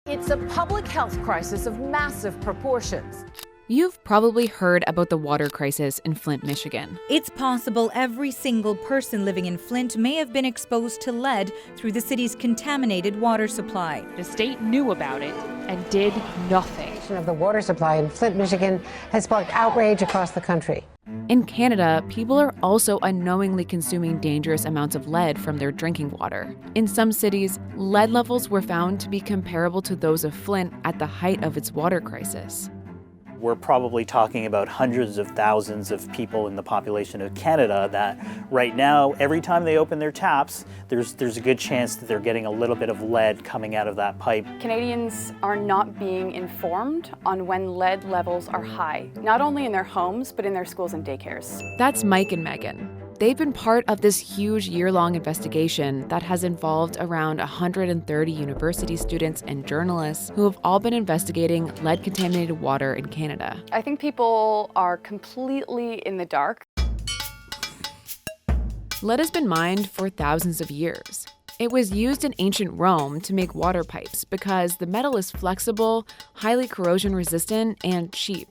It's a public health crisis of massive proportions. You've probably heard about the water crisis in Flint, Michigan. It's possible every single person living in Flint may have been exposed to lead through the city's contaminated water supply. The state knew about it and did nothing. Of the water supply in Flint, Michigan has sparked outrage across the country. In Canada, people are also unknowingly consuming dangerous amounts of lead from their drinking water. In some cities, lead levels were found to be comparable to those of Flint at the height of its water crisis. We're probably talking about hundreds of thousands of people in the population of Canada that right now, every time they open their taps, there's a good chance that they're getting a little bit of lead coming out of that pipe. Canadians are not being informed on when lead levels are high, not only in their homes, but in their schools and daycares. That's Mike and Megan. They've been part of this huge year-long investigation that has involved around 130 university students and journalists who have all been investigating lead-contaminated water in Canada. I think people are completely in the dark. Lead has been mined for thousands of years. It was used in ancient Rome to make water pipes because the metal is flexible, highly corrosion-resistant, and cheap.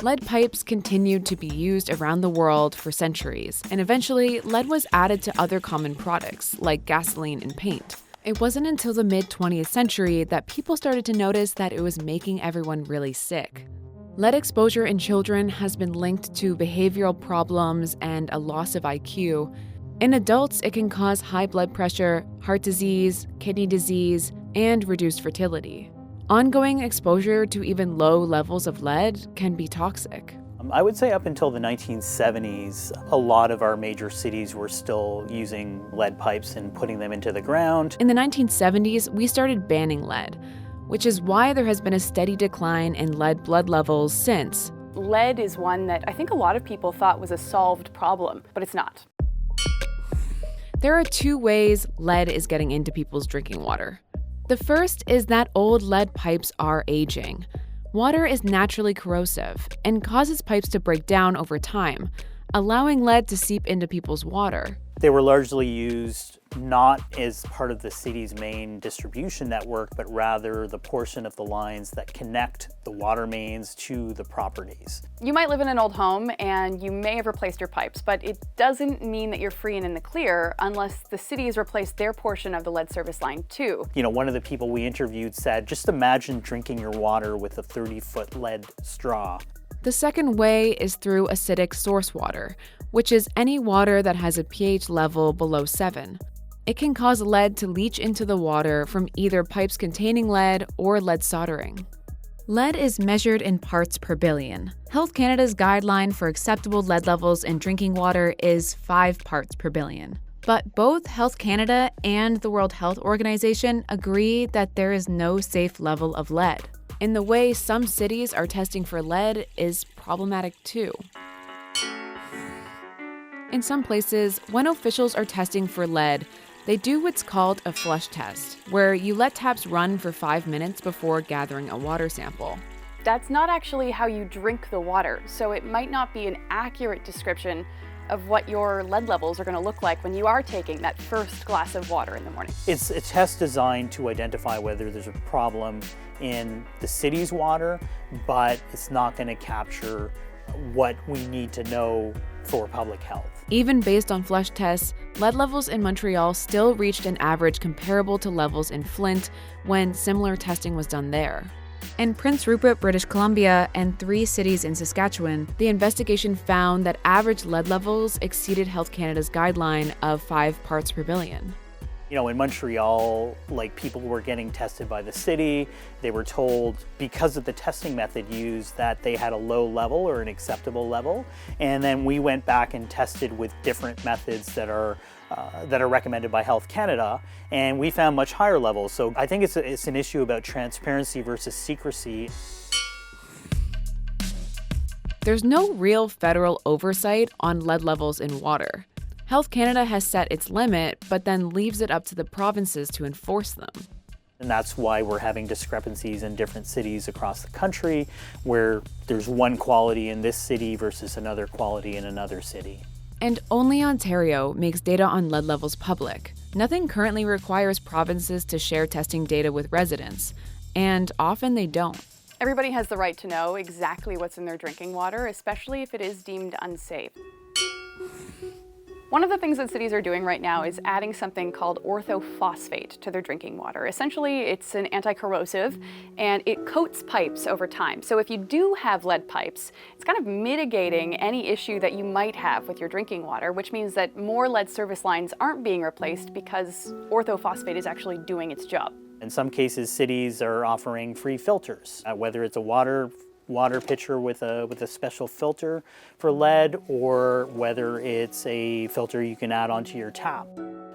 Lead pipes continued to be used around the world for centuries, and eventually lead was added to other common products like gasoline and paint. It wasn't until the mid-20th century that people started to notice that it was making everyone really sick. Lead exposure in children has been linked to behavioral problems and a loss of IQ. In adults, it can cause high blood pressure, heart disease, kidney disease, and reduced fertility. Ongoing exposure to even low levels of lead can be toxic. I would say up until the 1970s, a lot of our major cities were still using lead pipes and putting them into the ground. In the 1970s, we started banning lead, which is why there has been a steady decline in lead blood levels since. Lead is one that I think a lot of people thought was a solved problem, but it's not. There are two ways lead is getting into people's drinking water. The first is that old lead pipes are aging. Water is naturally corrosive and causes pipes to break down over time, allowing lead to seep into people's water. They were largely used not as part of the city's main distribution network, but rather the portion of the lines that connect the water mains to the properties. You might live in an old home and you may have replaced your pipes, but it doesn't mean that you're free and in the clear unless the city has replaced their portion of the lead service line too. You know, one of the people we interviewed said, just imagine drinking your water with a 30-foot lead straw. The second way is through acidic source water, which is any water that has a pH level below 7. It can cause lead to leach into the water from either pipes containing lead or lead soldering. Lead is measured in parts per billion. Health Canada's guideline for acceptable lead levels in drinking water is 5 parts per billion. But both Health Canada and the World Health Organization agree that there is no safe level of lead. And the way some cities are testing for lead is problematic too. In some places, when officials are testing for lead, they do what's called a flush test, where you let taps run for 5 minutes before gathering a water sample. That's not actually how you drink the water, so it might not be an accurate description of what your lead levels are going to look like when you are taking that first glass of water in the morning. It's a test designed to identify whether there's a problem in the city's water, but it's not going to capture what we need to know for public health. Even based on flush tests, lead levels in Montreal still reached an average comparable to levels in Flint when similar testing was done there. In Prince Rupert, British Columbia, and 3 cities in Saskatchewan, the investigation found that average lead levels exceeded Health Canada's guideline of 5 parts per billion. You know, in Montreal, people were getting tested by the city. They were told, because of the testing method used, that they had a low level or an acceptable level. And then we went back and tested with different methods that are recommended by Health Canada, and we found much higher levels. So I think it's an issue about transparency versus secrecy. There's no real federal oversight on lead levels in water. Health Canada has set its limit, but then leaves it up to the provinces to enforce them. And that's why we're having discrepancies in different cities across the country, where there's one quality in this city versus another quality in another city. And only Ontario makes data on lead levels public. Nothing currently requires provinces to share testing data with residents. and often they don't. Everybody has the right to know exactly what's in their drinking water, especially if it is deemed unsafe. One of the things that cities are doing right now is adding something called orthophosphate to their drinking water. Essentially, it's an anti-corrosive and it coats pipes over time. So if you do have lead pipes, it's kind of mitigating any issue that you might have with your drinking water, which means that more lead service lines aren't being replaced because orthophosphate is actually doing its job. In some cases, cities are offering free filters, whether it's a water pitcher with a special filter for lead, or whether it's a filter you can add onto your tap.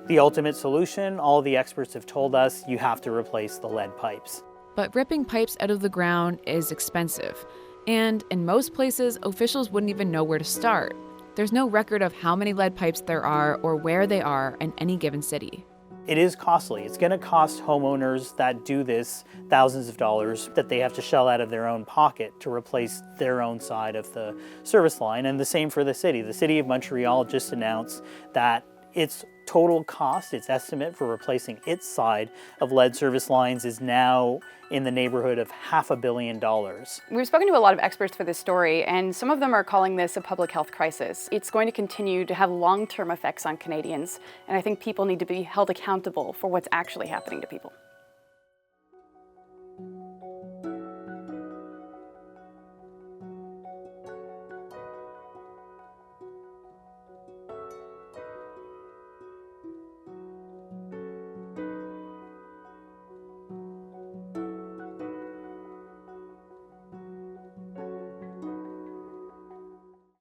The ultimate solution, all the experts have told us, you have to replace the lead pipes. But ripping pipes out of the ground is expensive. And in most places, officials wouldn't even know where to start. There's no record of how many lead pipes there are or where they are in any given city. It is costly. It's going to cost homeowners that do this thousands of dollars that they have to shell out of their own pocket to replace their own side of the service line. And the same for the city. The city of Montreal just announced that its total cost, its estimate for replacing its side of lead service lines is now in the neighborhood of $500 million. We've spoken to a lot of experts for this story, and some of them are calling this a public health crisis. It's going to continue to have long-term effects on Canadians, and I think people need to be held accountable for what's actually happening to people.